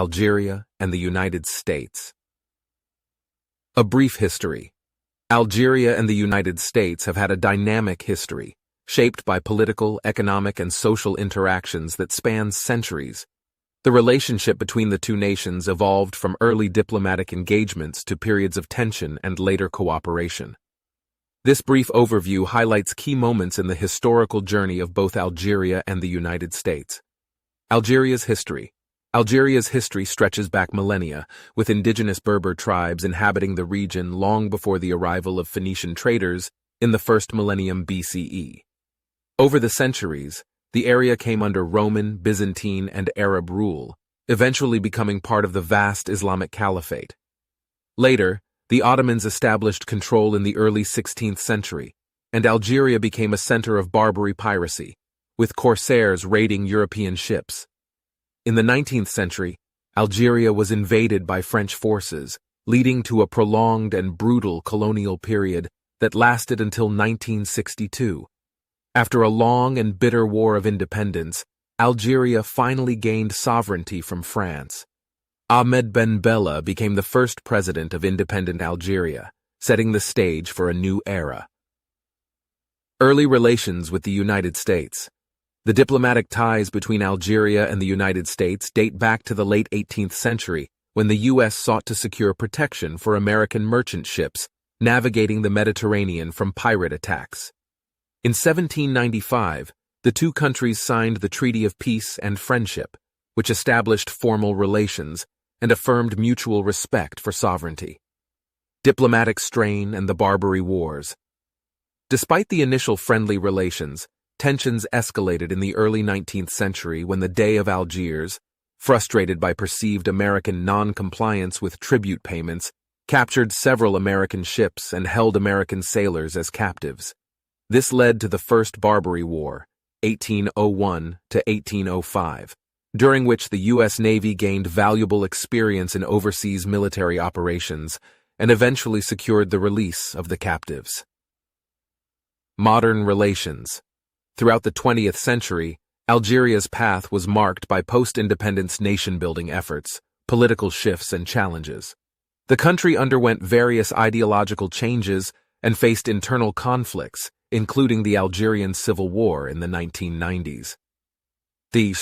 Algeria, and the United States. A brief history. Algeria and the United States have had a dynamic history, shaped by political, economic, and social interactions that spans centuries. The relationship between the two nations evolved from early diplomatic engagements to periods of tension and later cooperation. This brief overview highlights key moments in the historical journey of both Algeria and the United States. Algeria's history. Algeria's history stretches back millennia, with indigenous Berber tribes inhabiting the region long before the arrival of Phoenician traders in the first millennium BCE. Over the centuries, the area came under Roman, Byzantine, and Arab rule, eventually becoming part of the vast Islamic Caliphate. Later, the Ottomans established control in the early 16th century, and Algeria became a center of Barbary piracy, with corsairs raiding European ships. In the 19th century, Algeria was invaded by French forces, leading to a prolonged and brutal colonial period that lasted until 1962. After a long and bitter war of independence, Algeria finally gained sovereignty from France. Ahmed Ben Bella became the first president of independent Algeria, setting the stage for a new era. Early relations with the United States. The diplomatic ties between Algeria and the United States date back to the late 18th century, when the U.S. sought to secure protection for American merchant ships navigating the Mediterranean from pirate attacks. In 1795, the two countries signed the Treaty of Peace and Friendship, which established formal relations and affirmed mutual respect for sovereignty. Diplomatic strain and the Barbary Wars. Despite the initial friendly relations, tensions escalated in the early 19th century when the Dey of Algiers, frustrated by perceived American non-compliance with tribute payments, captured several American ships and held American sailors as captives. This led to the First Barbary War, 1801 to 1805, during which the U.S. Navy gained valuable experience in overseas military operations and eventually secured the release of the captives. Modern relations. Throughout the 20th century, Algeria's path was marked by post-independence nation-building efforts, political shifts, and challenges. The country underwent various ideological changes and faced internal conflicts, including the Algerian Civil War in the 1990s. The